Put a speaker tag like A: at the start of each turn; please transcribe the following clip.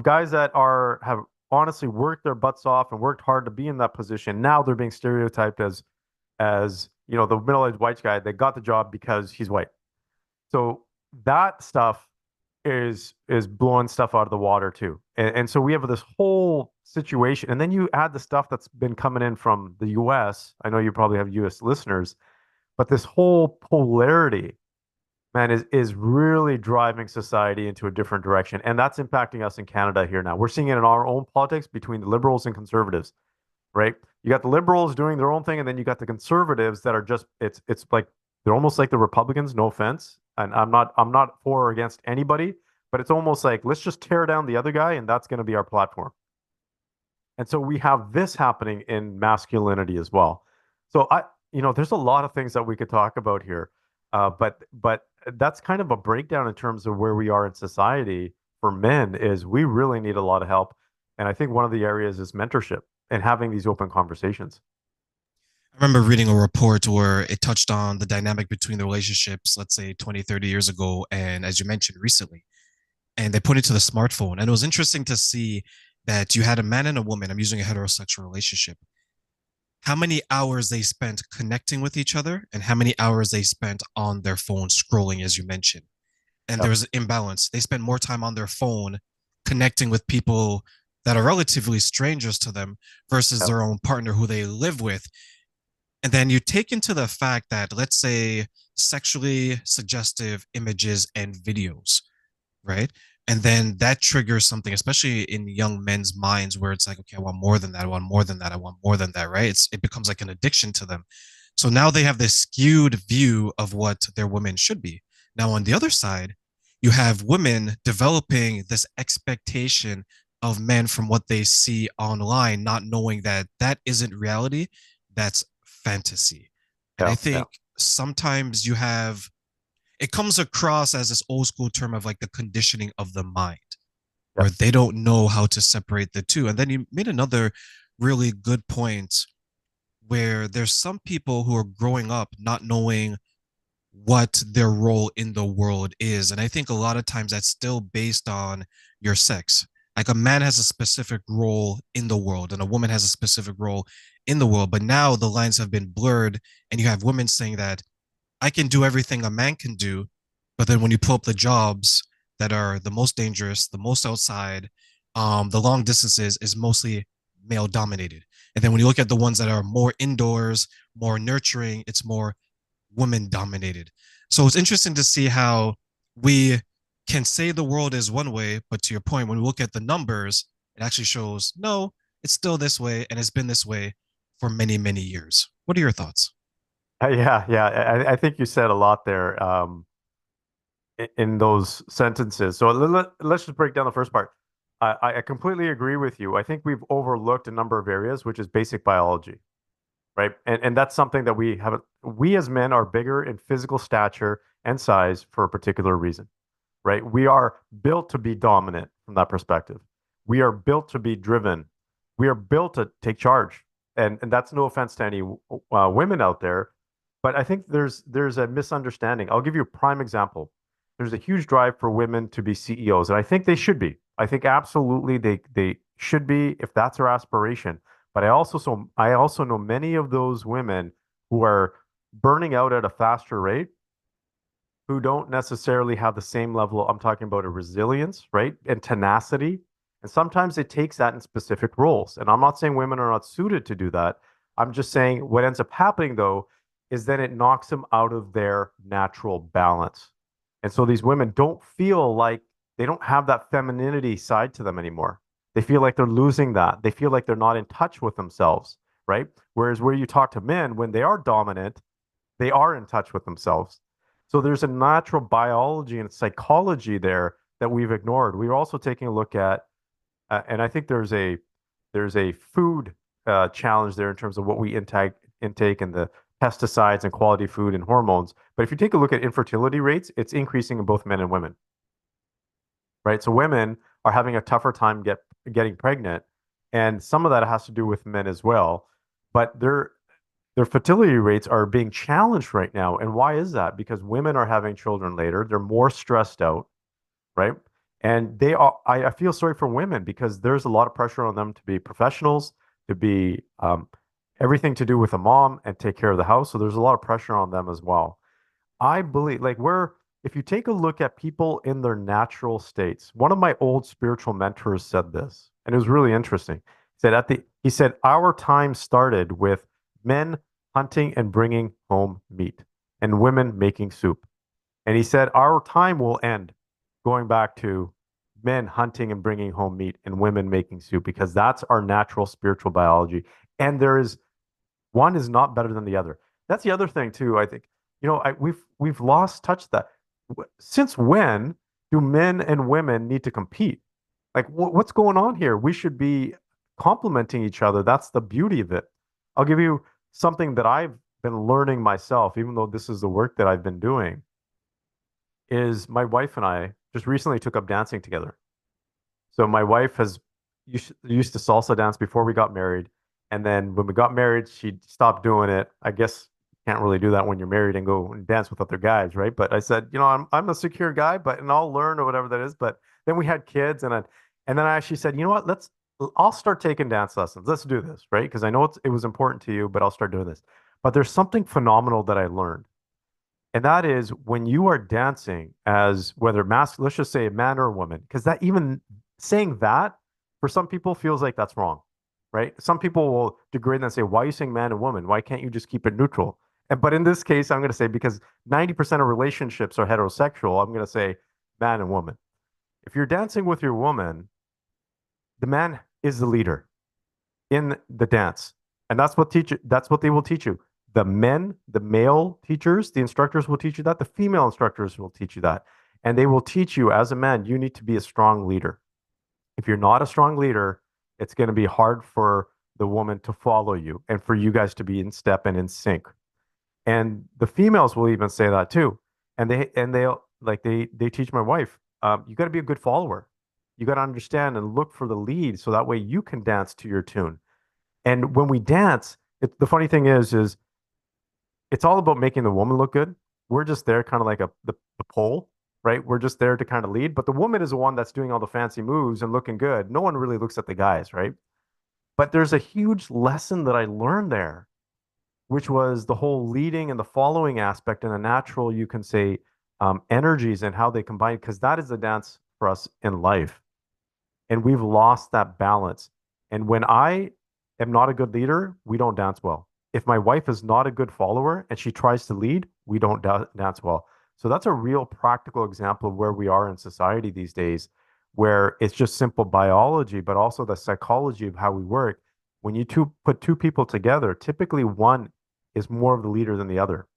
A: guys that have honestly worked their butts off and worked hard to be in that position. Now they're being stereotyped as the middle-aged white guy that got the job because he's white. So that stuff is blowing stuff out of the water too. And so we have this whole situation. And then you add the stuff that's been coming in from the US. I know you probably have US listeners, but this whole polarity, man, is really driving society into a different direction. And that's impacting us in Canada here now. We're seeing it in our own politics between the liberals and conservatives, right? You got the liberals doing their own thing, and then you got the conservatives that are just it's like they're almost like the Republicans, no offense. And I'm not for or against anybody, but it's almost like let's just tear down the other guy, and that's going to be our platform. And so we have this happening in masculinity as well. So there's a lot of things that we could talk about here, but that's kind of a breakdown in terms of where we are in society for men. Is we really need a lot of help, and I think one of the areas is mentorship and having these open conversations.
B: I remember reading a report where it touched on the dynamic between the relationships, let's say 20, 30 years ago, and as you mentioned recently. And they put it to the smartphone. And it was interesting to see that you had a man and a woman, I'm using a heterosexual relationship, how many hours they spent connecting with each other and how many hours they spent on their phone scrolling, as you mentioned. And there
A: Yep.
B: was an imbalance. They spend more time on their phone connecting with people that are relatively strangers to them versus
A: Yep.
B: their own partner who they live with. And then you take into the fact that, let's say, sexually suggestive images and videos, right? And then that triggers something, especially in young men's minds, where it's like, okay, I want more than that. I want more than that. I want more than that, right? It becomes like an addiction to them. So now they have this skewed view of what their women should be. Now, on the other side, you have women developing this expectation of men from what they see online, not knowing that that isn't reality, that's fantasy. And I
A: Yeah. Yeah.
B: think sometimes you have it comes across as this old school term of like the conditioning of the mind, where
A: Yep.
B: they don't know how to separate the two. And then you made another really good point where there's some people who are growing up not knowing what their role in the world is. And I think a lot of times that's still based on your sex. Like a man has a specific role in the world and a woman has a specific role in the world. But now the lines have been blurred, and you have women saying that I can do everything a man can do, but then when you pull up the jobs that are the most dangerous, the most outside, the long distances is mostly male dominated. And then when you look at the ones that are more indoors, more nurturing, it's more women dominated. So it's interesting to see how we can say the world is one way, but to your point, when we look at the numbers, it actually shows no, it's still this way and it's been this way for many, many years. What are your thoughts?
A: Yeah, yeah. I think you said a lot there in those sentences. So let's just break down the first part. I completely agree with you. I think we've overlooked a number of areas, which is basic biology, right? And that's something that we haven't. We as men are bigger in physical stature and size for a particular reason, right? We are built to be dominant from that perspective. We are built to be driven. We are built to take charge. And that's no offense to any women out there, but I think there's a misunderstanding. I'll give you a prime example. There's a huge drive for women to be CEOs, and I think they should be. I think absolutely they should be if that's their aspiration. But I also know many of those women who are burning out at a faster rate who don't necessarily have the same level. I'm talking about a resilience, right? And tenacity. And sometimes it takes that in specific roles. And I'm not saying women are not suited to do that. I'm just saying what ends up happening though is then it knocks them out of their natural balance. And so these women don't feel like they don't have that femininity side to them anymore. They feel like they're losing that. They feel like they're not in touch with themselves, right? Whereas where you talk to men, when they are dominant, they are in touch with themselves. So there's a natural biology and psychology there that we've ignored. We're also taking a look at, and I think there's a food challenge there in terms of what we intake and the pesticides and quality food and hormones. But if you take a look at infertility rates, it's increasing in both men and women, right? So women are having a tougher time getting pregnant, and some of that has to do with men as well. But their fertility rates are being challenged right now. And why is that? Because women are having children later. They're more stressed out, right? And they are, I feel sorry for women because there's a lot of pressure on them to be professionals, to be everything to do with a mom and take care of the house. So there's a lot of pressure on them as well. I believe, like, if you take a look at people in their natural states, one of my old spiritual mentors said this, and it was really interesting. He said, our time started with men hunting and bringing home meat and women making soup. And he said, our time will end going back to men hunting and bringing home meat and women making soup because that's our natural spiritual biology. And one is not better than the other. That's the other thing too. I think we've lost touch of that. Since when do men and women need to compete? Like what's going on here? We should be complementing each other. That's the beauty of it. I'll give you something that I've been learning myself, even though this is the work that I've been doing, is my wife and I just recently took up dancing together. So my wife has used to salsa dance before we got married. And then when we got married, she stopped doing it. I guess you can't really do that when you're married and go and dance with other guys, right? But I said, I'm a secure guy, and I'll learn or whatever that is. But then we had kids and then I actually said, you know what, I'll start taking dance lessons. Let's do this, right? Because I know it was important to you, but I'll start doing this. But there's something phenomenal that I learned. And that is when you are dancing as whether let's just say a man or a woman, because that even saying that for some people feels like that's wrong, right? Some people will degrade and say, why are you saying man and woman? Why can't you just keep it neutral? But in this case, I'm going to say because 90% of relationships are heterosexual, I'm going to say man and woman. If you're dancing with your woman, the man is the leader in the dance. And that's what they will teach you. The male teachers, the instructors will teach you that. The female instructors will teach you that. And they will teach you as a man, you need to be a strong leader. If you're not a strong leader, it's going to be hard for the woman to follow you and for you guys to be in step and in sync. And the females will even say that too. They teach my wife, you got to be a good follower. You got to understand and look for the lead so that way you can dance to your tune. And when we dance, the funny thing is it's all about making the woman look good. We're just there kind of like the pole, right? We're just there to kind of lead. But the woman is the one that's doing all the fancy moves and looking good. No one really looks at the guys, right? But there's a huge lesson that I learned there, which was the whole leading and the following aspect and the natural, you can say, energies and how they combine, because that is the dance for us in life. And we've lost that balance. And when I am not a good leader, we don't dance well. If my wife is not a good follower and she tries to lead, we don't dance well. So that's a real practical example of where we are in society these days, where it's just simple biology, but also the psychology of how we work. When you put two people together, typically one is more of the leader than the other.